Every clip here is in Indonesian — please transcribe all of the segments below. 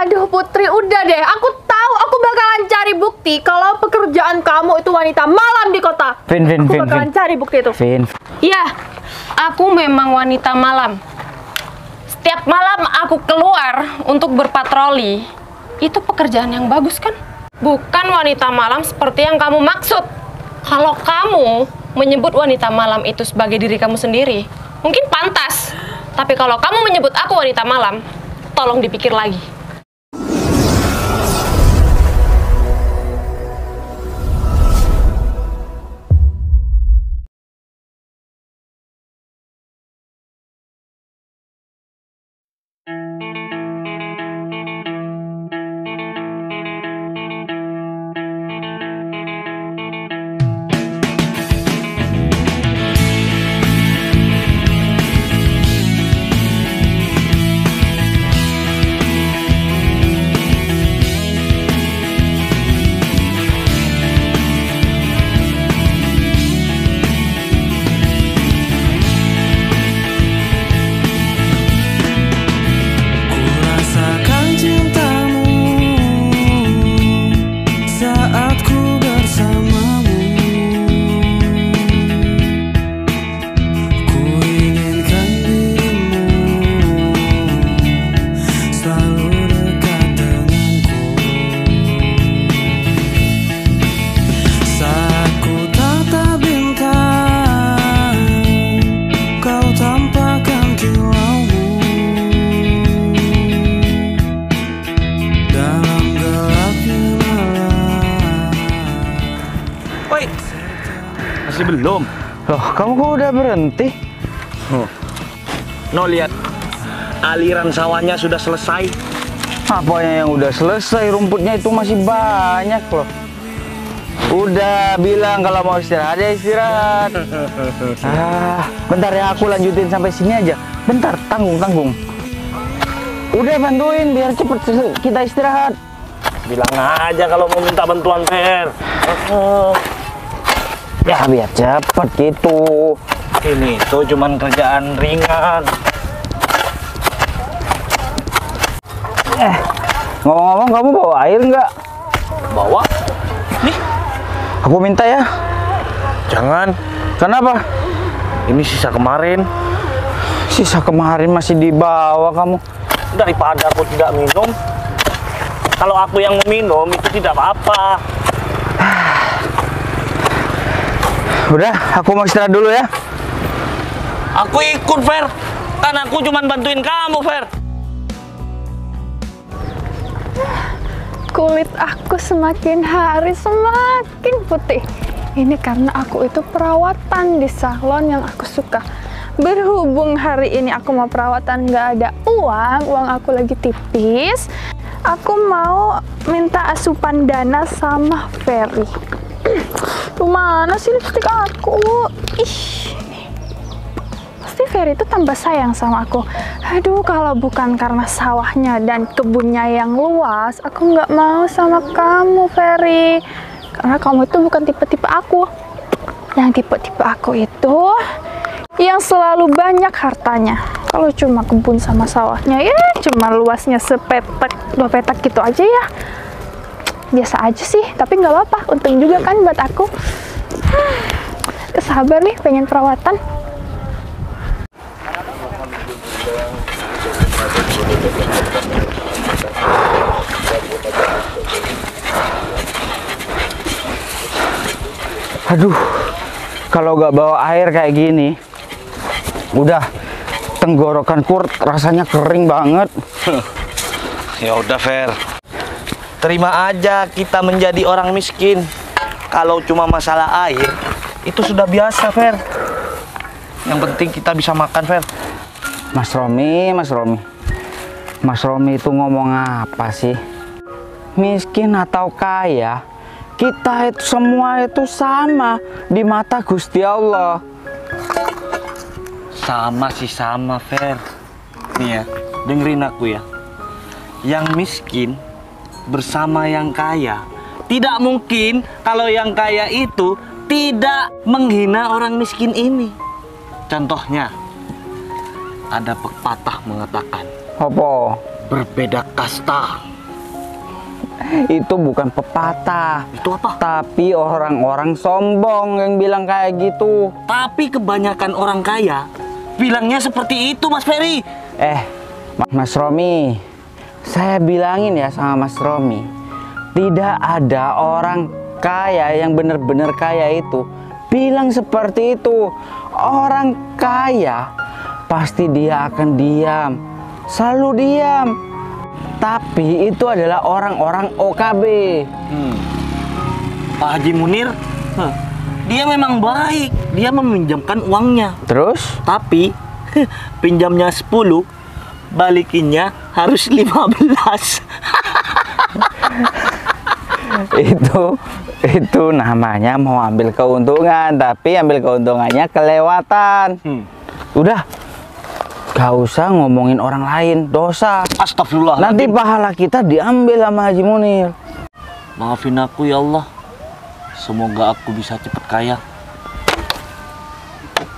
Aduh Putri, udah deh. Aku tahu aku bakalan cari bukti kalau pekerjaan kamu itu wanita malam di kota. Aku bakalan cari bukti itu. Iya, aku memang wanita malam. Setiap malam aku keluar untuk berpatroli. Itu pekerjaan yang bagus kan? Bukan wanita malam seperti yang kamu maksud. Kalau kamu menyebut wanita malam itu sebagai diri kamu sendiri, mungkin pantas. Tapi kalau kamu menyebut aku wanita malam, tolong dipikir lagi. Masih belum? Loh, kamu kok udah berhenti? No, lihat. Aliran sawahnya sudah selesai. Apanya yang udah selesai? Rumputnya itu masih banyak loh. Udah bilang kalau mau istirahat ya istirahat. Bentar ya, aku lanjutin sampai sini aja. Bentar, tanggung. Udah bantuin biar cepet kita istirahat. Bilang aja kalau mau minta bantuan, Fer. Ya biar cepet gitu. Ini tuh cuman kerjaan ringan. Ngomong-ngomong, kamu bawa air nggak? Bawa? Nih. Aku minta ya. Jangan. Kenapa? Ini sisa kemarin. Sisa kemarin masih dibawa kamu. Daripada aku tidak minum. Kalau aku yang meminum itu tidak apa-apa. Udah, aku mau istirahat dulu ya. Aku ikut, Fer. Kan aku cuma bantuin kamu, Fer. Kulit aku semakin hari semakin putih. Ini karena aku itu perawatan di salon yang aku suka. Berhubung hari ini aku mau perawatan nggak ada uang aku lagi tipis. Aku mau minta asupan dana sama Ferry. Mana sih lipstick aku? Ih, pasti Ferry itu tambah sayang sama aku. Aduh, kalau bukan karena sawahnya dan kebunnya yang luas, aku nggak mau sama kamu, Ferry. Karena kamu itu bukan tipe-tipe aku. Yang tipe-tipe aku itu yang selalu banyak hartanya. Kalau cuma kebun sama sawahnya, ya cuma luasnya sepetak, 2 petak gitu aja ya. Biasa aja sih, tapi nggak apa-apa. Untung juga kan buat aku. Sabar nih, pengen perawatan. Aduh, kalau nggak bawa air kayak gini, udah tenggorokanku rasanya kering banget. Ya udah, Fer. Terima aja kita menjadi orang miskin. Kalau cuma masalah air, itu sudah biasa, Fer. Yang penting kita bisa makan, Fer. Mas Romi itu ngomong apa sih? Miskin atau kaya, kita itu semua itu sama di mata Gusti Allah. Sama sih sama, Fer. Nih ya, dengerin aku ya. Yang miskin bersama yang kaya, tidak mungkin kalau yang kaya itu tidak menghina orang miskin ini. Contohnya, ada pepatah mengatakan, Apa? berbeda kasta Itu bukan pepatah. Itu apa? Tapi orang-orang sombong yang bilang kayak gitu. Tapi kebanyakan orang kaya bilangnya seperti itu, Mas Ferry. Mas Romi, saya bilangin ya sama Mas Romi, tidak ada orang kaya yang benar-benar kaya itu bilang seperti itu. Orang kaya pasti dia akan diam, selalu diam. Tapi itu adalah orang-orang OKB. Pak Haji Munir, dia memang baik. Dia meminjamkan uangnya. Terus? Tapi pinjamnya 10, balikinnya harus 15. Itu namanya mau ambil keuntungan, tapi ambil keuntungannya kelewatan. Udah, gak usah ngomongin orang lain, dosa. Astagfirullah. Nanti pahala kita diambil sama Haji Munir. Maafin aku ya Allah. Semoga aku bisa cepat kaya.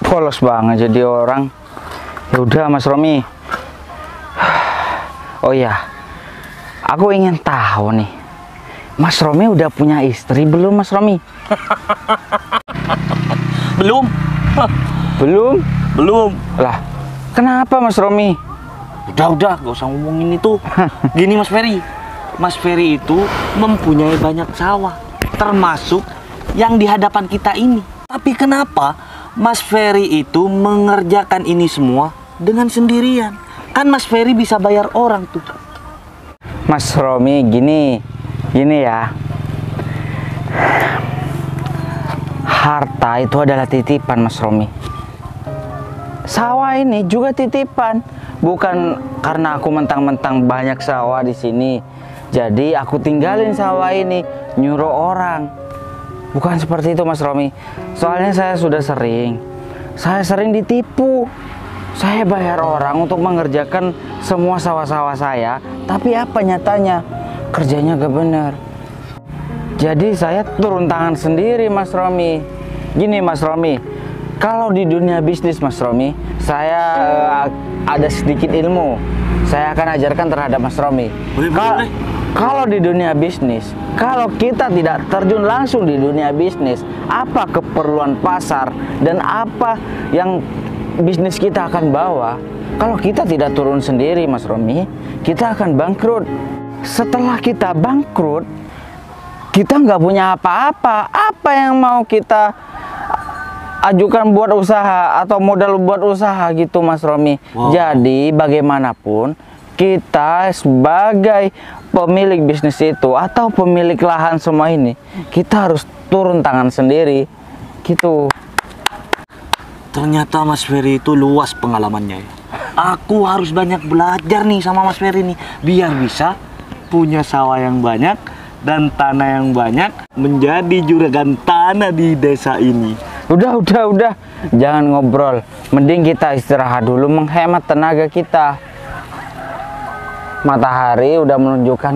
Polos banget jadi orang. Ya udah Mas Romi. Oh iya, aku ingin tahu nih, Mas Romi udah punya istri belum, Mas Romi? Belum. Belum? Belum. Lah, kenapa Mas Romi? Udah, gak usah ngomongin itu. Gini Mas Ferry, Mas Ferry itu mempunyai banyak sawah, termasuk yang di hadapan kita ini. Tapi kenapa Mas Ferry itu mengerjakan ini semua dengan sendirian? Kan Mas Ferry bisa bayar orang tuh. Mas Romi, gini ya. Harta itu adalah titipan, Mas Romi. Sawah ini juga titipan. Bukan karena aku mentang-mentang banyak sawah di sini, jadi aku tinggalin sawah ini, nyuruh orang. Bukan seperti itu, Mas Romi. Soalnya saya sering ditipu. Saya bayar orang untuk mengerjakan semua sawah-sawah saya, tapi apa nyatanya? Kerjanya gak benar. Jadi saya turun tangan sendiri, Mas Romi. Gini Mas Romi, kalau di dunia bisnis Mas Romi, saya ada sedikit ilmu. Saya akan ajarkan terhadap Mas Romi. Boleh. Kalau di dunia bisnis, kalau kita tidak terjun langsung di dunia bisnis, apa keperluan pasar dan apa yang bisnis kita akan bawa? Kalau kita tidak turun sendiri, Mas Romi, kita akan bangkrut. Setelah kita bangkrut, kita nggak punya apa-apa. Apa yang mau kita ajukan buat usaha atau modal buat usaha gitu, Mas Romi. Wow. Jadi bagaimanapun kita sebagai pemilik bisnis itu atau pemilik lahan semua ini, kita harus turun tangan sendiri gitu. Ternyata Mas Ferry itu luas pengalamannya ya. Aku harus banyak belajar nih sama Mas Ferry nih, biar bisa punya sawah yang banyak dan tanah yang banyak, menjadi juragan tanah di desa ini. Udah, jangan ngobrol. Mending kita istirahat dulu, menghemat tenaga kita. Matahari udah menunjukkan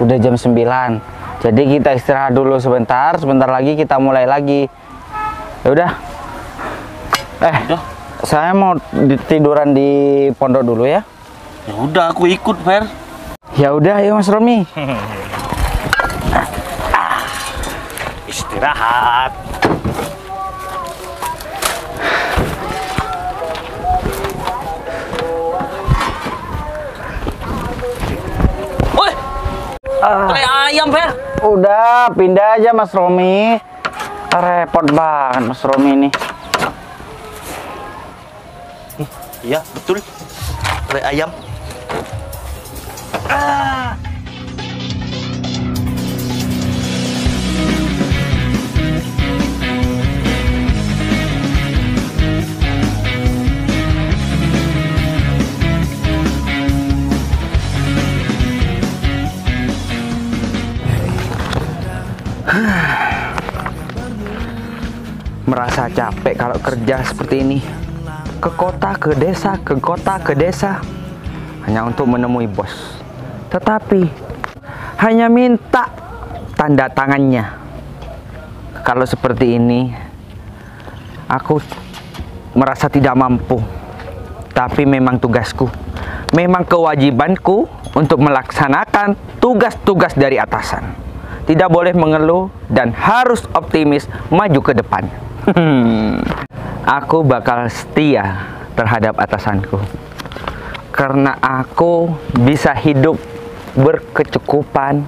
udah jam 9. Jadi kita istirahat dulu sebentar lagi kita mulai lagi. Ya udah. Saya mau tiduran di pondok dulu ya. Ya udah, aku ikut, Fer. Ya udah, ayo Mas Romi. Istirahat. Woi, tele ayam, Fer. Udah, pindah aja Mas Romi. Repot banget Mas Romi ini. Iya, betul. Tele ayam. Merasa capek kalau kerja seperti ini. Ke kota, ke desa, ke kota, ke desa. Hanya untuk menemui bos. Tetapi hanya minta tanda tangannya. Kalau seperti ini, aku merasa tidak mampu. Tapi memang tugasku, memang kewajibanku untuk melaksanakan tugas-tugas dari atasan. Tidak boleh mengeluh dan harus optimis maju ke depan. Aku bakal setia terhadap atasanku. Karena aku bisa hidup berkecukupan,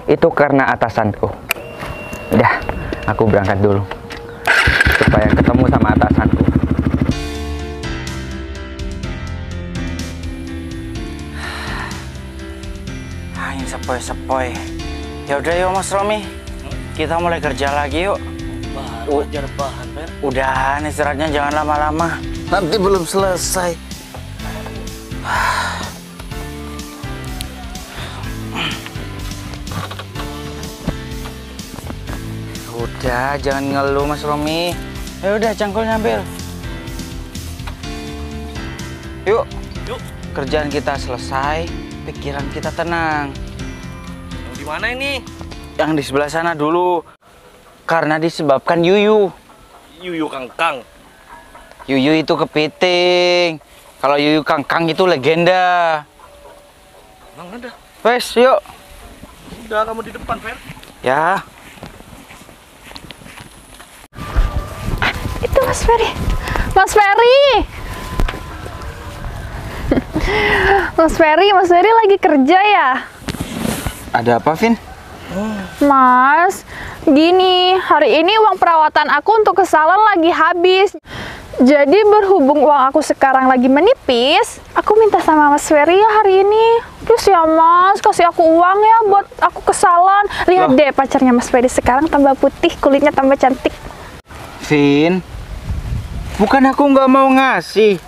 itu karena atasanku. Udah, aku berangkat dulu supaya ketemu sama atasanku. Angin sepoi-sepoi. Ya udah yuk Mas Romi, kita mulai kerja lagi yuk. Baru ajar bahan, Fer. Udah, istirahatnya jangan lama-lama. Nanti belum selesai. Udah, jangan ngeluh Mas Romi. Ya udah, cangkulnya ambil. Yuk. Yuk. Kerjaan kita selesai, pikiran kita tenang. Yang di mana ini? Yang di sebelah sana dulu. Karena disebabkan Yuyu. Yuyu Kangkang. Yuyu itu kepiting. Kalau Yuyu Kangkang itu legenda. Emang ada? Wes, yuk. Udah, kamu di depan, Fer. Ya. Itu Mas Ferry. Mas Ferry. Mas Ferry lagi kerja ya? Ada apa, Vin? Mas, gini, hari ini uang perawatan aku untuk ke salon lagi habis. Jadi berhubung uang aku sekarang lagi menipis, aku minta sama Mas Ferry ya hari ini. Please ya Mas, kasih aku uang ya buat aku ke salon. Lihat deh pacarnya Mas Ferry sekarang tambah putih, kulitnya tambah cantik. Vin, bukan aku nggak mau ngasih,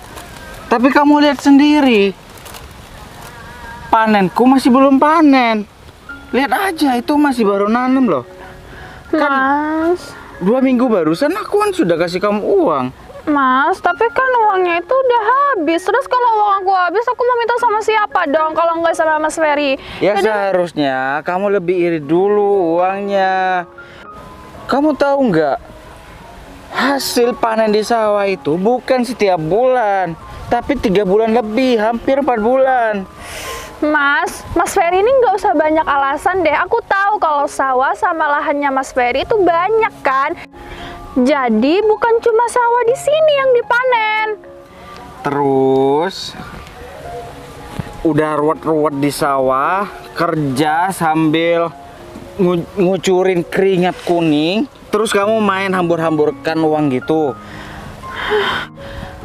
tapi kamu lihat sendiri. Panenku masih belum panen. Lihat aja, itu masih baru nanam loh. Mas, 2 minggu barusan aku kan sudah kasih kamu uang. Mas, tapi kan uangnya itu udah habis. Terus kalau uang aku habis, aku mau minta sama siapa dong kalau nggak sama Mas Ferry? Ya seharusnya kamu lebih irit dulu uangnya. Kamu tahu nggak? Hasil panen di sawah itu bukan setiap bulan, tapi 3 bulan lebih, hampir 4 bulan. Mas Ferry ini nggak usah banyak alasan deh. Aku tahu kalau sawah sama lahannya Mas Ferry itu banyak kan. Jadi bukan cuma sawah di sini yang dipanen. Terus udah ruwet-ruwet di sawah, kerja sambil ngucurin keringat kuning, terus kamu main hambur-hamburkan uang gitu.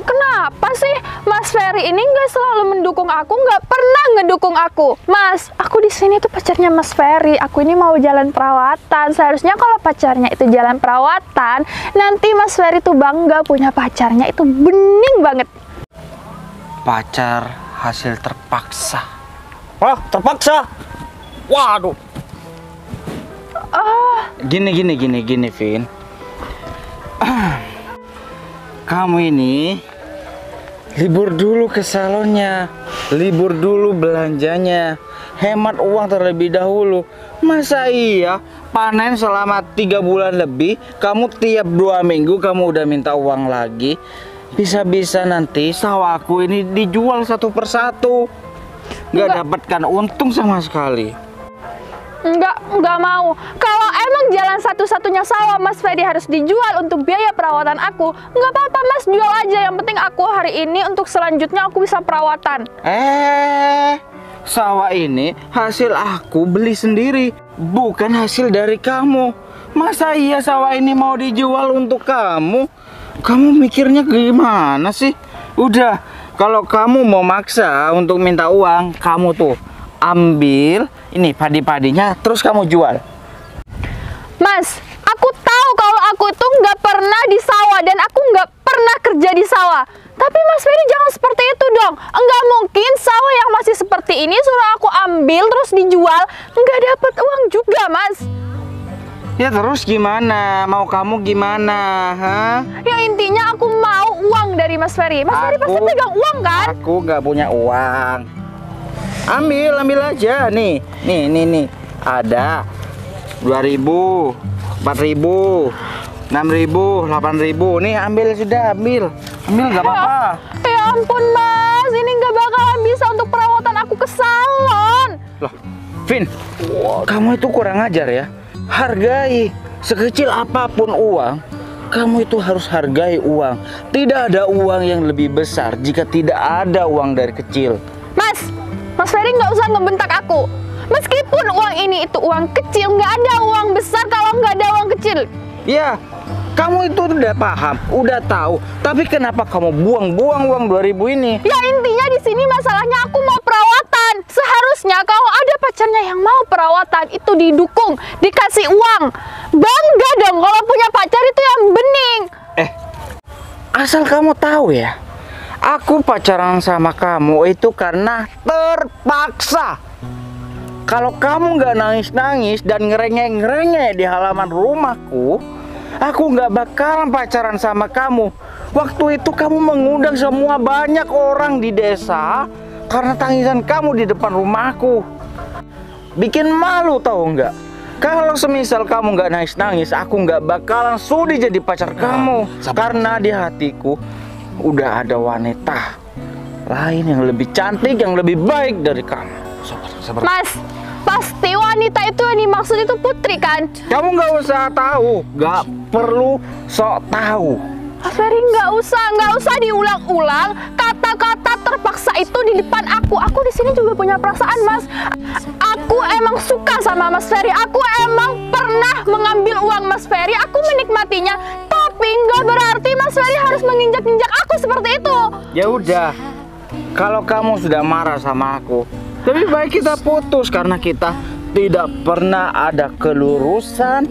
Kenapa sih Mas Ferry ini nggak selalu mendukung aku, nggak pernah ngedukung aku? Mas, aku di sini tuh pacarnya Mas Ferry. Aku ini mau jalan perawatan. Seharusnya kalau pacarnya itu jalan perawatan, nanti Mas Ferry tuh bangga punya pacarnya itu bening banget. Pacar hasil terpaksa. Wah, terpaksa. Waduh. Gini, Vin. Kamu ini libur dulu ke salonnya, libur dulu belanjanya, hemat uang terlebih dahulu. Masa iya panen selama 3 bulan lebih, kamu tiap 2 minggu kamu udah minta uang lagi? Bisa-bisa nanti sawahku ini dijual satu persatu, nggak dapatkan untung sama sekali. Enggak mau. Kalau emang jalan satu-satunya sawah Mas Ferry harus dijual untuk biaya perawatan aku, nggak apa-apa Mas, jual aja. Yang penting aku hari ini untuk selanjutnya aku bisa perawatan. Sawah ini hasil aku beli sendiri, bukan hasil dari kamu. Masa iya sawah ini mau dijual untuk kamu? Kamu mikirnya gimana sih? Udah, kalau kamu mau maksa untuk minta uang, kamu tuh ambil ini padi-padinya terus kamu jual. Mas, aku tahu kalau aku itu nggak pernah di sawah dan aku nggak pernah kerja di sawah. Tapi Mas Ferry jangan seperti itu dong. Enggak mungkin sawah yang masih seperti ini suruh aku ambil terus dijual, nggak dapat uang juga Mas. Ya terus gimana? Mau kamu gimana? Hah? Ya intinya aku mau uang dari Mas Ferry. Mas Ferry pasti pegang uang kan? Aku nggak punya uang. Ambil aja nih. Nih. Ada 2.000, 4.000, 6.000, 8.000. Nih ambil sudah, ambil nggak apa-apa. Ya ampun Mas, ini nggak bakalan bisa untuk perawatan aku ke salon. Loh, Vin, kamu itu kurang ajar ya. Hargai sekecil apapun uang, kamu itu harus hargai uang. Tidak ada uang yang lebih besar jika tidak ada uang dari kecil. Mas Ferry nggak usah ngebentak aku. Meskipun uang ini itu uang kecil, nggak ada uang besar kalau nggak ada uang kecil. Ya, kamu itu udah paham, udah tahu. Tapi kenapa kamu buang-buang uang 2000 ini? Ya intinya di sini masalahnya aku mau perawatan. Seharusnya kalau ada pacarnya yang mau perawatan itu didukung, dikasih uang. Bangga dong kalau punya pacar itu yang bening. Asal kamu tahu ya, aku pacaran sama kamu itu karena terpaksa. Kalau kamu nggak nangis-nangis dan ngerengek-ngerengek di halaman rumahku, aku nggak bakalan pacaran sama kamu. Waktu itu kamu mengundang semua banyak orang di desa karena tangisan kamu di depan rumahku. Bikin malu tahu nggak? Kalau semisal kamu nggak nangis-nangis, aku nggak bakalan sudi jadi pacar kamu. Karena di hatiku udah ada wanita lain yang lebih cantik, yang lebih baik dari kamu. Sabar. Mas, pasti wanita itu yang dimaksud itu Putri kan? Kamu nggak usah tahu, nggak perlu sok tahu. Mas Ferry nggak usah diulang-ulang kata-kata terpaksa itu di depan aku. Aku di sini juga punya perasaan, Mas. Aku emang suka sama Mas Ferry. Aku emang pernah mengambil uang Mas Ferry. Aku menikmatinya. Tapi nggak berarti Mas Ferry harus menginjak-injak aku seperti itu. Ya udah, kalau kamu sudah marah sama aku, lebih baik kita putus karena kita tidak pernah ada kelurusan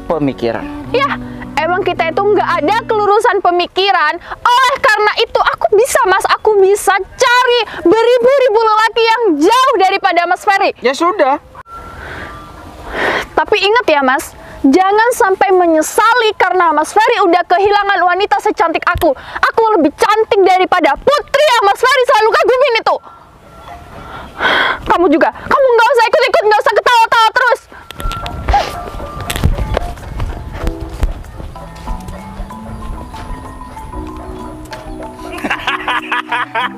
pemikiran. Ya, emang kita itu nggak ada kelurusan pemikiran. Oleh karena itu aku bisa cari beribu-ribu lelaki yang jauh daripada Mas Ferry. Ya sudah. Tapi ingat ya Mas, jangan sampai menyesali karena Mas Ferry udah kehilangan wanita secantik aku. Aku lebih cantik daripada Putri yang Mas Ferry selalu kagumin itu. Kamu juga, kamu nggak usah ikut-ikut, nggak usah ketawa-tawa terus.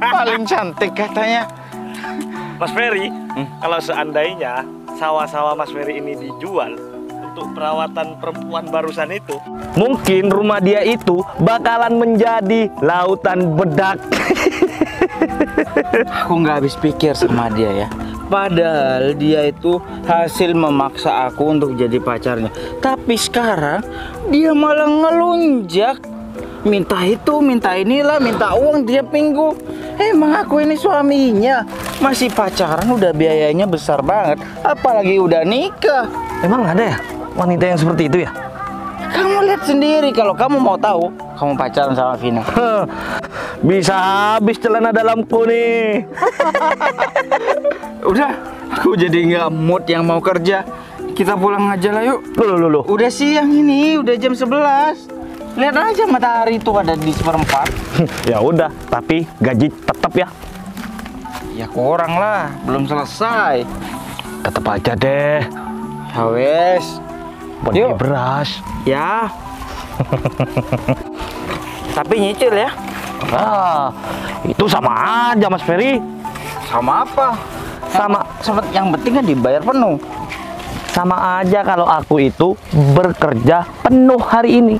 Paling cantik katanya. Mas Ferry, kalau seandainya sawah-sawah Mas Ferry ini dijual untuk perawatan perempuan barusan itu, mungkin rumah dia itu bakalan menjadi lautan bedak. Aku nggak habis pikir sama dia ya. Padahal dia itu hasil memaksa aku untuk jadi pacarnya. Tapi sekarang dia malah ngelunjak. Minta itu, minta inilah, minta uang tiap minggu. Emang aku ini suaminya. Masih pacaran udah biayanya besar banget. Apalagi udah nikah. Emang ada ya wanita yang seperti itu ya? Kamu lihat sendiri, kalau kamu mau tahu, kamu pacaran sama Vina. Bisa habis celana dalamku nih. Udah, aku jadi nggak mood yang mau kerja. Kita pulang aja lah yuk. Loh. Udah siang ini, udah jam 11. Lihat aja matahari itu ada di 1/4. Ya udah, tapi gaji tetap ya. Ya kurang lah, belum selesai. Tetap aja deh. Ya wes. Buat Yuk. beli beras. Ya. Tapi nyicil ya. Ah, itu sama aja Mas Ferry. Sama apa? Sama Yang penting kan dibayar penuh. sama aja kalau aku itu bekerja penuh hari ini.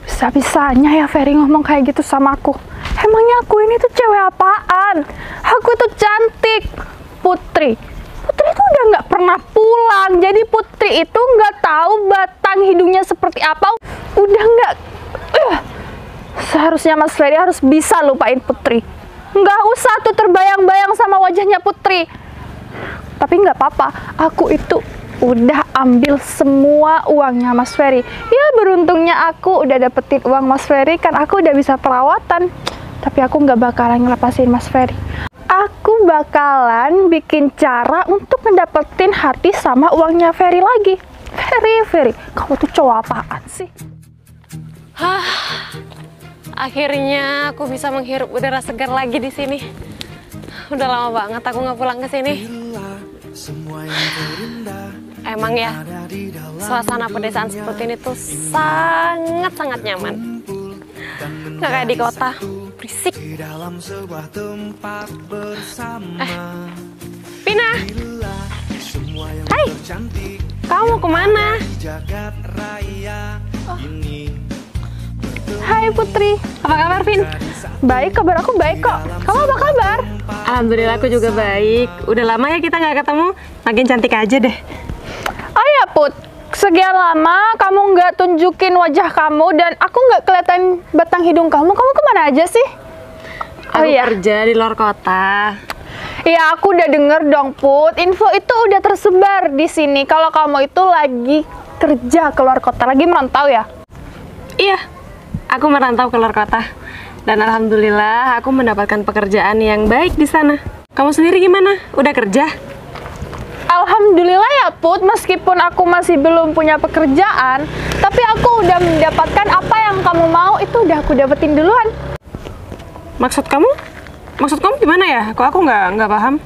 Bisa-bisanya ya Ferry ngomong kayak gitu sama aku. Emangnya aku ini tuh cewek apaan? Aku tuh cantik. Putri itu udah nggak pernah pulang. Jadi Putri itu nggak tahu batang hidungnya seperti apa. Udah nggak. Seharusnya Mas Ferry harus bisa lupain Putri. Nggak usah tuh terbayang-bayang sama wajahnya Putri. Tapi nggak apa-apa. Aku itu udah ambil semua uangnya Mas Ferry. Ya beruntungnya aku udah dapetin uang Mas Ferry, kan aku udah bisa perawatan. Tapi aku nggak bakalan ngelepasin Mas Ferry. Aku bakalan bikin cara untuk ngedapetin hati sama uangnya Ferry lagi. Ferry, kamu tuh cowok apaan sih? Akhirnya aku bisa menghirup udara segar lagi di sini. Udah lama banget aku nggak pulang ke sini. Emang ya, suasana pedesaan seperti ini tuh sangat-sangat nyaman. nggak kayak di kota. Berisik. Pina. Hai. Kamu kemana? Hai Putri. Apa kabar, Vin? Baik, kabar aku baik kok. Kamu apa kabar? Alhamdulillah aku juga baik. Udah lama ya kita nggak ketemu. Makin cantik aja deh. Oh ya Put, sekian lama kamu nggak tunjukin wajah kamu dan aku nggak kelihatan batang hidung kamu. Kamu kemana aja sih? Aku kerja di luar kota. Iya, aku udah denger dong Put. Info itu udah tersebar di sini. Kalau kamu itu lagi kerja keluar kota, lagi merantau ya? Iya, aku merantau keluar kota. Dan alhamdulillah aku mendapatkan pekerjaan yang baik di sana. Kamu sendiri gimana? Udah kerja? Alhamdulillah ya Put, meskipun aku masih belum punya pekerjaan, tapi aku udah mendapatkan apa yang kamu mau, itu udah aku dapetin duluan. Maksud kamu? Maksud kamu gimana ya? Kok aku nggak paham?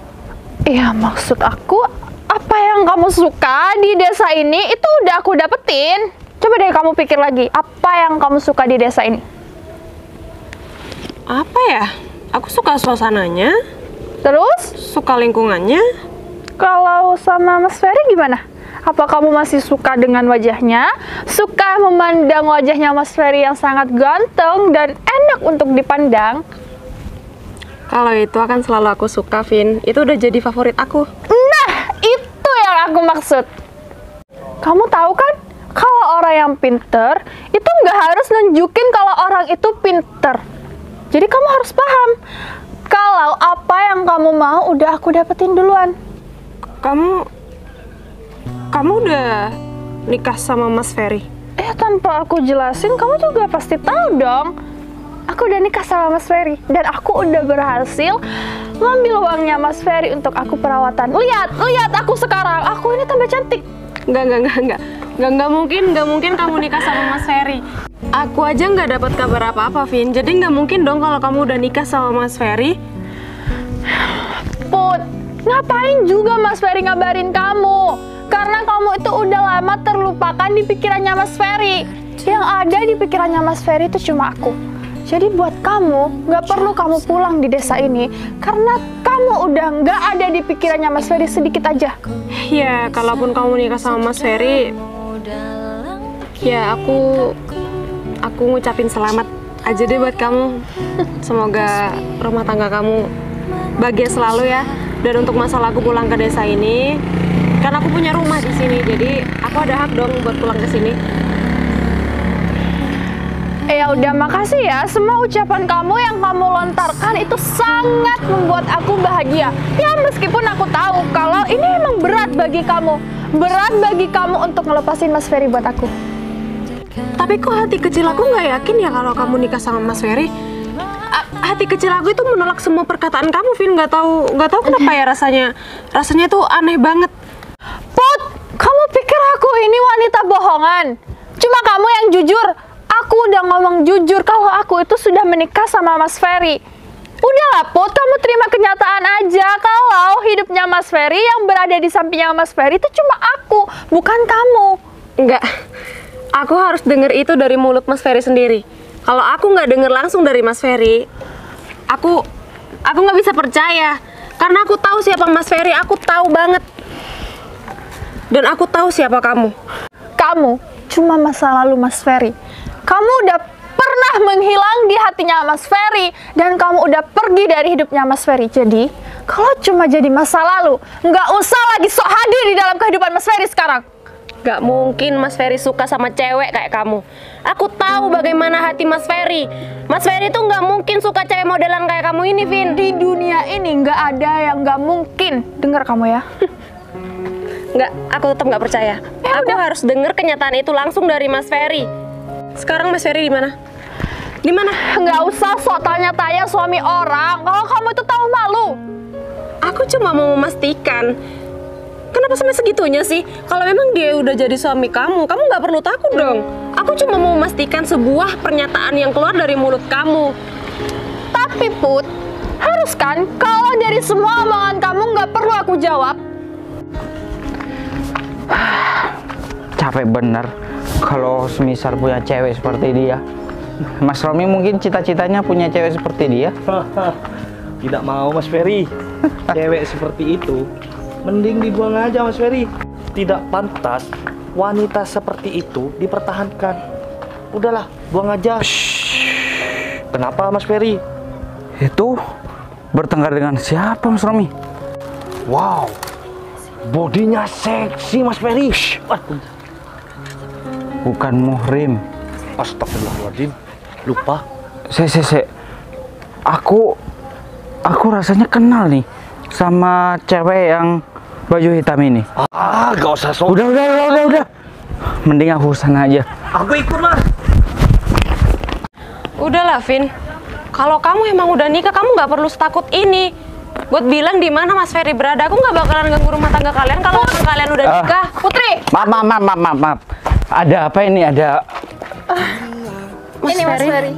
Iya, maksud aku apa yang kamu suka di desa ini itu udah aku dapetin. Coba deh kamu pikir lagi, apa yang kamu suka di desa ini? Apa ya? Aku suka suasananya, Terus, suka lingkungannya. kalau sama Mas Ferry gimana? Apa kamu masih suka dengan wajahnya? Suka memandang wajahnya Mas Ferry yang sangat ganteng dan enak untuk dipandang? Kalau itu akan selalu aku suka, Vin. Itu udah jadi favorit aku. Nah, itu yang aku maksud. Kamu tahu kan, kalau orang yang pinter, itu nggak harus nunjukin kalau orang itu pinter. Jadi kamu harus paham, kalau apa yang kamu mau udah aku dapetin duluan. Kamu udah nikah sama Mas Ferry? Tanpa aku jelasin, kamu juga pasti tahu dong. Aku udah nikah sama Mas Ferry dan aku udah berhasil ngambil uangnya Mas Ferry untuk aku perawatan. Lihat aku sekarang. Aku ini tambah cantik. Nggak mungkin kamu nikah sama Mas Ferry. Aku aja nggak dapat kabar apa-apa, Vin. Jadi nggak mungkin dong kalau kamu udah nikah sama Mas Ferry. Put, ngapain juga Mas Ferry ngabarin kamu? Karena kamu itu udah lama terlupakan di pikirannya Mas Ferry. Yang ada di pikirannya Mas Ferry itu cuma aku. Jadi buat kamu, nggak perlu kamu pulang di desa ini, karena kamu udah nggak ada di pikirannya Mas Ferry sedikit aja. Ya, kalaupun kamu nikah sama Mas Ferry, ya aku ngucapin selamat aja deh buat kamu. Semoga rumah tangga kamu bahagia selalu ya. Dan untuk masalah aku pulang ke desa ini, kan aku punya rumah di sini, jadi aku ada hak dong buat pulang ke sini. Ya udah, makasih ya. Semua ucapan kamu yang kamu lontarkan itu sangat membuat aku bahagia. Ya meskipun aku tahu kalau ini emang berat bagi kamu. Berat bagi kamu untuk ngelepasin Mas Ferry buat aku. Tapi kok hati kecil aku nggak yakin ya kalau kamu nikah sama Mas Ferry. Hati kecil aku itu menolak semua perkataan kamu, Vin. Nggak tahu kenapa ya rasanya tuh aneh banget. Put, kamu pikir aku ini wanita bohongan? Cuma kamu yang jujur. Aku udah ngomong jujur kalau aku itu sudah menikah sama Mas Ferry. Udahlah Put, kamu terima kenyataan aja kalau hidupnya Mas Ferry yang berada di sampingnya Mas Ferry itu cuma aku, bukan kamu. Enggak, aku harus denger itu dari mulut Mas Ferry sendiri. Kalau aku nggak denger langsung dari Mas Ferry, aku nggak bisa percaya. Karena aku tahu siapa Mas Ferry, aku tahu banget. Dan aku tahu siapa kamu. Kamu cuma masa lalu Mas Ferry. Kamu udah pernah menghilang di hatinya Mas Ferry dan kamu udah pergi dari hidupnya Mas Ferry. Jadi, kalau cuma jadi masa lalu, nggak usah lagi sok hadir di dalam kehidupan Mas Ferry sekarang. Gak mungkin Mas Ferry suka sama cewek kayak kamu. Aku tahu bagaimana hati Mas Ferry. Mas Ferry tuh nggak mungkin suka cewek modelan kayak kamu ini, Vin. Di dunia ini nggak ada yang nggak mungkin. Dengar kamu ya. Nggak, aku tetap nggak percaya. Aku harus denger kenyataan itu langsung dari Mas Ferry. Sekarang Mas Ferry di mana? Di mana? Nggak usah sok tanya-tanya suami orang. Kalau kamu itu tahu malu. Aku cuma mau memastikan. Kenapa sampai segitunya sih? Kalau memang dia udah jadi suami kamu nggak perlu takut dong. Aku cuma mau memastikan sebuah pernyataan yang keluar dari mulut kamu. Tapi Put, harus kan kalau dari semua omongan kamu nggak perlu aku jawab. Capek bener kalau semisal punya cewek seperti dia. Mas Romi mungkin cita-citanya punya cewek seperti dia. Tidak mau Mas Ferry. Cewek seperti itu mending dibuang aja Mas Ferry. Tidak pantas wanita seperti itu dipertahankan. Udahlah, buang aja. Kenapa Mas Ferry? Itu bertengkar dengan siapa Mas Romi? Wow, bodinya seksi Mas Ferry. Waduh. Bukan Muhrim. Astagfirullahaladzim, lupa. Se. Aku rasanya kenal nih sama cewek yang baju hitam ini. Gak usah sok. Udah. Mending aku sana aja. Aku ikut Mas. Udahlah, Vin. Kalau kamu emang udah nikah, kamu nggak perlu setakut ini. Buat bilang di mana Mas Ferry berada, aku nggak bakalan ganggu rumah tangga kalian kalau kalian udah nikah. Putri. Maaf. Ada apa ini? Ada Mas Ini Mas Ferry. Ferry.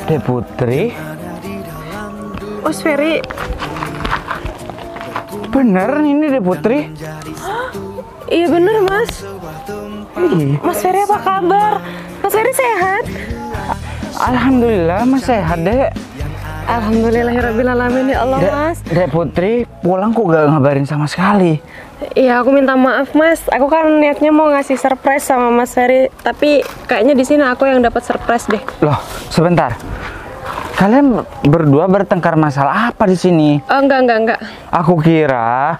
Dek Putri. Mas Ferry. Bener ini Dek Putri. Iya bener, Mas. Ih, Mas Ferry apa kabar? Mas Ferry sehat? Alhamdulillah Mas sehat Dek. Alhamdulillahirrabbilalamin ya Allah, Mas. Dek Putri pulang kok gak ngabarin sama sekali. Iya, aku minta maaf, Mas. Aku kan niatnya mau ngasih surprise sama Mas Ferry, tapi kayaknya di sini aku yang dapat surprise deh. Loh, sebentar. Kalian berdua bertengkar masalah apa di sini? Oh, enggak. Aku kira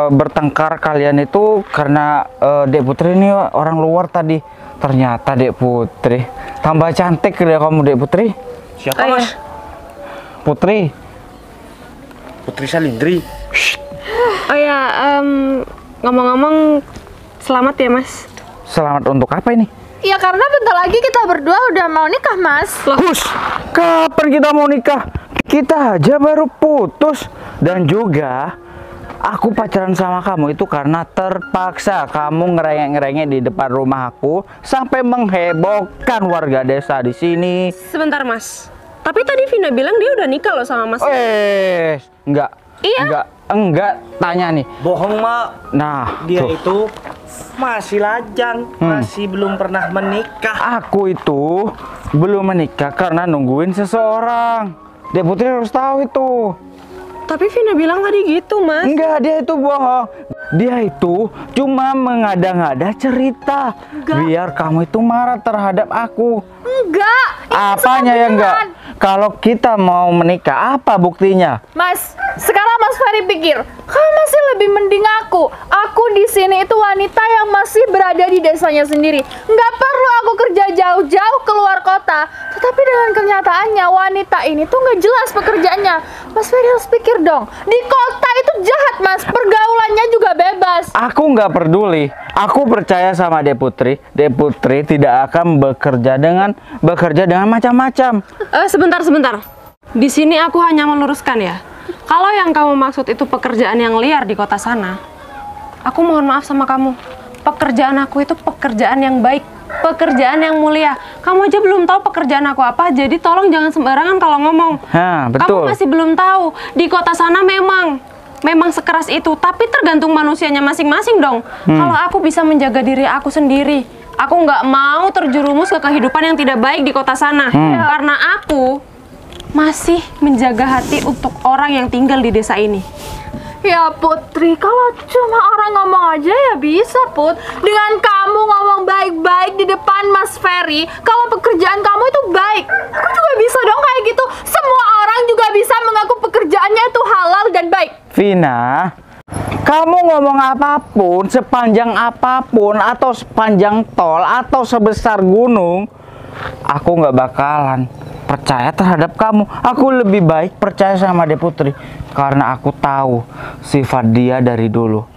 bertengkar kalian itu karena Dek Putri ini orang luar tadi. Ternyata Dek Putri tambah cantik deh kamu Dek Putri. Siapa Oh, Mas? iya. Putri. Putri Salindri. Oh ya, ngomong-ngomong, selamat ya, Mas. Selamat untuk apa ini? Ya karena bentar lagi kita berdua udah mau nikah, Mas. Hus, kapan kita mau nikah? Kita aja baru putus. Dan juga aku pacaran sama kamu itu karena terpaksa. Kamu ngerengek-ngerengek di depan rumah aku sampai menghebohkan warga desa di sini. Sebentar, Mas. Tapi tadi Vina bilang dia udah nikah loh sama Mas. Enggak. Iya. Enggak, tanya nih. Bohong Mak. Nah, Dia tuh. itu masih lajang, masih belum pernah menikah. Aku itu belum menikah karena nungguin seseorang. Dek Putri harus tahu itu. Tapi Vina bilang tadi gitu, Mas. Enggak, dia itu bohong. Dia itu cuma mengada-ngada cerita biar kamu itu marah terhadap aku. Enggak. Apanya ya enggak? Kalau kita mau menikah, apa buktinya? Mas, sekarang Mas Ferry pikir, kamu masih lebih mending aku. Aku di sini itu wanita yang masih berada di desanya sendiri. Nggak perlu aku kerja jauh-jauh keluar kota. Tetapi dengan kenyataannya, wanita ini tuh nggak jelas pekerjaannya. Mas Ferry harus pikir dong, di kota itu jahat, Mas. Pergaulannya juga bebas. Aku nggak peduli. Aku percaya sama Dek Putri. Dek Putri tidak akan bekerja dengan macam-macam. Sebentar. Di sini aku hanya meluruskan ya. Kalau yang kamu maksud itu pekerjaan yang liar di kota sana, aku mohon maaf sama kamu. Pekerjaan aku itu pekerjaan yang baik, pekerjaan yang mulia. Kamu aja belum tahu pekerjaan aku apa, jadi tolong jangan sembarangan kalau ngomong. Betul. Kamu masih belum tahu. Di kota sana memang sekeras itu, tapi tergantung manusianya masing-masing dong. Kalau aku bisa menjaga diri aku sendiri, aku nggak mau terjerumus ke kehidupan yang tidak baik di kota sana. Karena aku masih menjaga hati untuk orang yang tinggal di desa ini. Ya Putri, kalau cuma orang ngomong aja ya bisa Put. Dengan kamu ngomong baik-baik di depan Mas Ferry, kalau pekerjaan kamu itu baik, aku juga bisa dong kayak gitu. Semua orang juga bisa mengaku pekerjaannya itu halal dan baik. Vina, kamu ngomong apapun, sepanjang apapun, atau sepanjang tol, atau sebesar gunung, aku nggak bakalan percaya terhadap kamu. Aku lebih baik percaya sama Dek Putri karena aku tahu sifat dia dari dulu,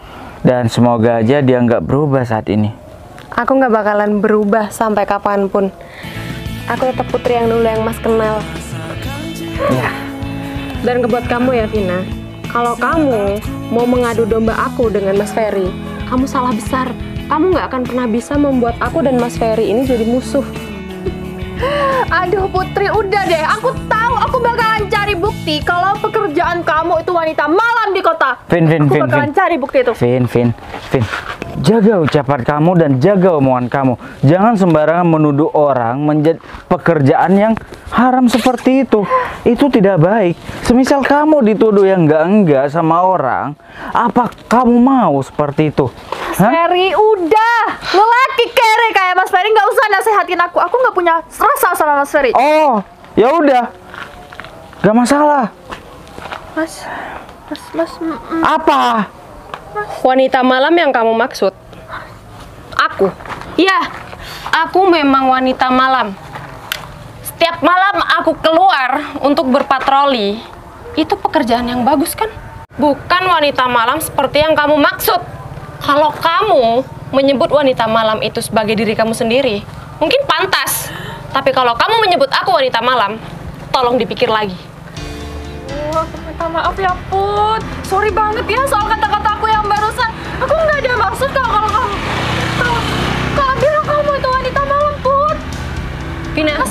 dan semoga aja dia nggak berubah saat ini. Aku nggak bakalan berubah sampai kapanpun. Aku tetap Putri yang dulu yang Mas kenal. Ya, Dan buat kamu ya Vina, kalau kamu mau mengadu domba aku dengan Mas Ferry, kamu salah besar. Kamu nggak akan pernah bisa membuat aku dan Mas Ferry ini jadi musuh. Aduh Putri, udah deh. Aku tahu aku bakalan cari bukti kalau pekerjaan kamu itu wanita malam di kota. Vin, Aku bakalan cari bukti itu. Vin, jaga ucapan kamu dan jaga omongan kamu. Jangan sembarangan menuduh orang menjadi pekerjaan yang haram seperti itu. Itu tidak baik. Semisal kamu dituduh yang enggak sama orang, apa kamu mau seperti itu? Mas Ferry, udah. Lelaki kere kayak Mas Ferry nggak usah nasehatin aku. Aku nggak punya rasa sama Mas Ferry. Oh, ya udah. Gak masalah. Mas. Apa? Wanita malam yang kamu maksud? Aku? Ya, aku memang wanita malam. Setiap malam aku keluar untuk berpatroli. Itu pekerjaan yang bagus kan? Bukan wanita malam seperti yang kamu maksud. Kalau kamu menyebut wanita malam itu sebagai diri kamu sendiri, mungkin pantas. Tapi kalau kamu menyebut aku wanita malam, tolong dipikir lagi. Minta maaf ya Put. Sorry banget ya soal kata-kata aku yang barusan. Aku nggak ada maksud kalau bilang kamu itu wanita malam, Put. Vinas,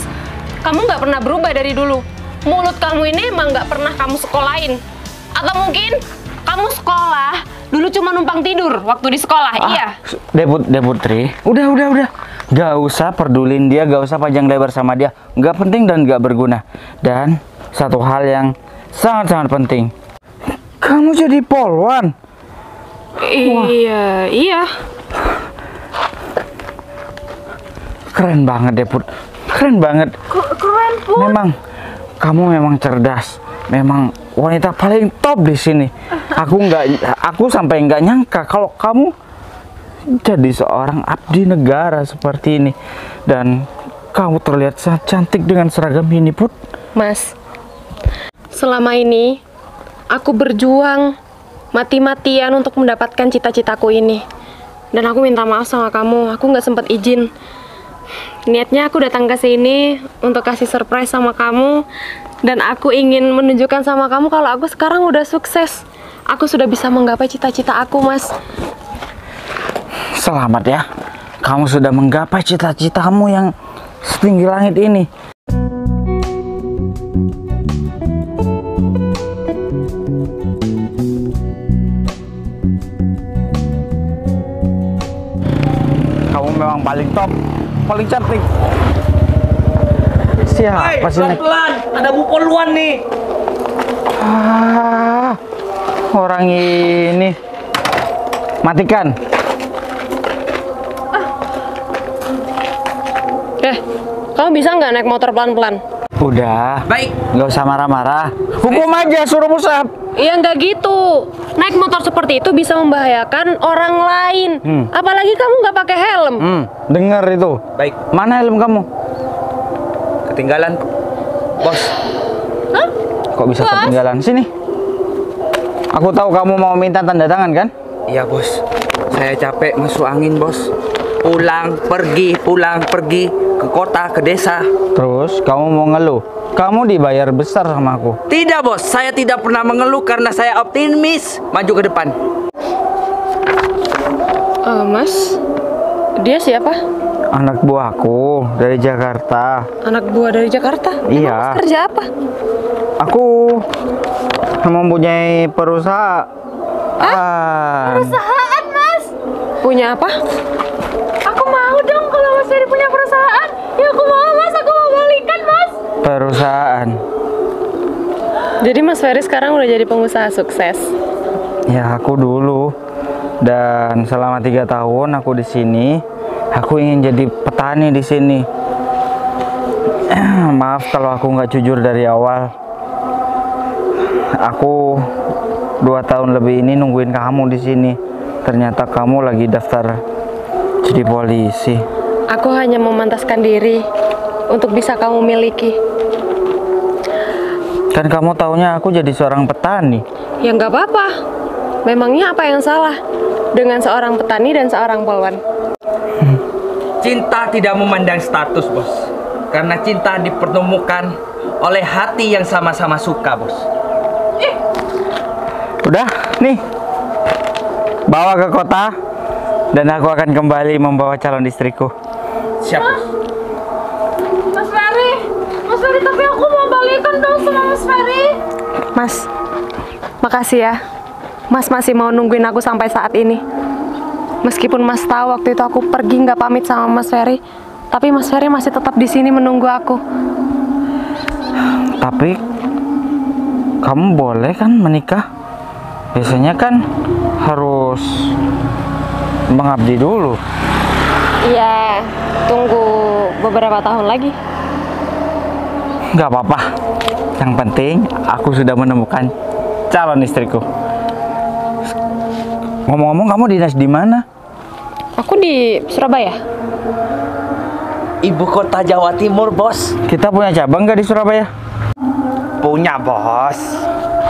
kamu nggak pernah berubah dari dulu. Mulut kamu ini emang nggak pernah kamu sekolahin. Atau mungkin kamu sekolah dulu cuma numpang tidur waktu di sekolah, iya? Deputri, udah. Gak usah pedulin dia, gak usah panjang lebar sama dia. Gak penting dan gak berguna. Dan satu hal yang sangat-sangat penting, kamu jadi polwan. Iya. Keren banget, Deput. Keren banget. Keren, Put. Kamu memang cerdas. Memang wanita paling top di sini. Aku sampai nggak nyangka kalau kamu jadi seorang abdi negara seperti ini. Dan kamu terlihat sangat cantik dengan seragam ini, Put. Mas, selama ini aku berjuang mati-matian untuk mendapatkan cita-citaku ini. Dan aku minta maaf sama kamu, aku nggak sempat izin. Niatnya aku datang ke sini untuk kasih surprise sama kamu. Dan aku ingin menunjukkan sama kamu kalau aku sekarang udah sukses. Aku sudah bisa menggapai cita-cita aku, Mas. Selamat ya, kamu sudah menggapai cita-citamu yang setinggi langit ini. Kamu memang paling top, paling cantik. Siapa sih? Pelan-pelan, ada Bu Polwan nih. Orang ini. Matikan. Kamu bisa nggak naik motor pelan-pelan? Udah. Baik. Nggak usah marah-marah. Hukum aja, suruh musab. Iya nggak gitu. Naik motor seperti itu bisa membahayakan orang lain. Apalagi kamu nggak pakai helm. Dengar itu. Baik. Mana helm kamu? Ketinggalan, Bos. Hah? Kok bisa ketinggalan? Sini. Aku tahu kamu mau minta tanda tangan kan? Iya, Bos. Saya capek masuk angin, Bos. Pulang pergi ke kota, ke desa. Terus kamu mau ngeluh? Kamu dibayar besar sama aku. Tidak, Bos. Saya tidak pernah mengeluh karena saya optimis maju ke depan. Mas, dia siapa? Anak buahku dari Jakarta. Anak buah dari Jakarta? Iya. Mas kerja apa? Aku mempunyai perusahaan. Perusahaan, Mas. Punya apa? Aku mau dong kalau Mas Ferry punya perusahaan. Ya aku mau, Mas. Aku mau balikan, Mas. Perusahaan. Jadi Mas Ferry sekarang udah jadi pengusaha sukses. Ya aku dulu. Dan selama 3 tahun aku di sini. Aku ingin jadi petani di sini. Maaf kalau aku nggak jujur dari awal. Aku 2 tahun lebih ini nungguin kamu di sini. Ternyata kamu lagi daftar jadi polisi. Aku hanya memantaskan diri untuk bisa kamu miliki. Kan kamu taunya aku jadi seorang petani. Ya nggak apa-apa. Memangnya apa yang salah dengan seorang petani dan seorang polwan? Cinta tidak memandang status, Bos. Karena cinta dipertemukan oleh hati yang sama-sama suka, Bos. Udah, nih. Bawa ke kota. Dan aku akan kembali membawa calon istriku. Siap, Bos. Mas Ferry, tapi aku mau balikan dong sama Mas Ferry. Mas, makasih ya. Mas masih mau nungguin aku sampai saat ini. Meskipun Mas tahu waktu itu aku pergi nggak pamit sama Mas Ferry, tapi Mas Ferry masih tetap di sini menunggu aku. Tapi kamu boleh kan menikah? Biasanya kan harus mengabdi dulu. Iya, tunggu beberapa tahun lagi. Nggak apa-apa. Yang penting aku sudah menemukan calon istriku. Ngomong-ngomong, kamu dinas di mana? Aku di Surabaya. Ibu kota Jawa Timur, bos. Kita punya cabang nggak di Surabaya? Punya, bos.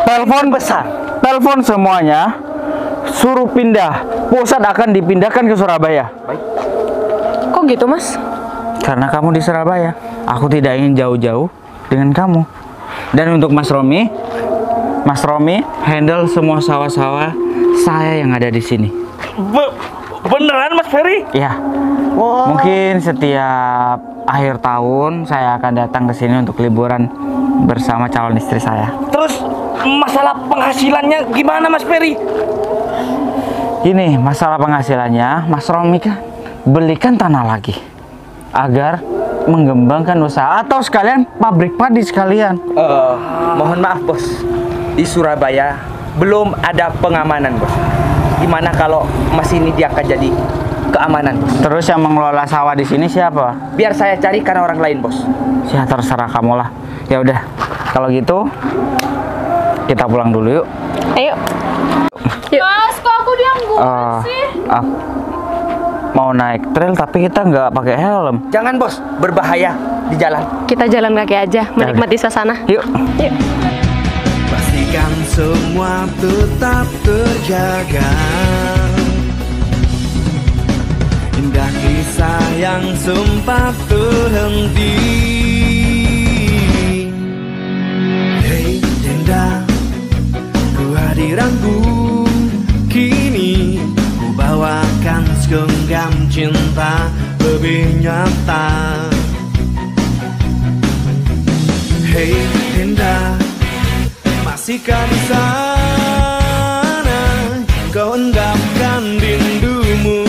Telepon besar. Telepon semuanya. Suruh pindah. Pusat akan dipindahkan ke Surabaya. Kok gitu, Mas? Karena kamu di Surabaya. Aku tidak ingin jauh-jauh dengan kamu. Dan untuk Mas Romi handle semua sawah-sawah saya yang ada di sini. Beneran, Mas Ferry? Ya. Mungkin setiap akhir tahun saya akan datang ke sini untuk liburan bersama calon istri saya. Terus masalah penghasilannya gimana, Mas Ferry? Ini masalah penghasilannya, Mas Romi kan belikan tanah lagi agar mengembangkan usaha atau sekalian pabrik padi sekalian. Mohon maaf, bos. Di Surabaya belum ada pengamanan, bos. Gimana kalau Mas ini dia akan jadi keamanan, bos? Terus yang mengelola sawah di sini siapa? Biar saya carikan orang lain, bos. Ya terserah kamu lah. Ya udah, kalau gitu kita pulang dulu yuk. Ayo. Mas, kok aku dianggup sih? Mau naik trail tapi kita nggak pakai helm. Jangan, bos. Berbahaya di jalan. Kita jalan kaki aja, menikmati suasana. Yuk. Yuk. Pastikan semua tetap terjaga. Indah kisah yang sempat terhenti. Hei janda, kehadiranku kini ku bawakan segenggam cinta lebih nyata. Hei janda, masihkah di sana kau endapkan rindumu?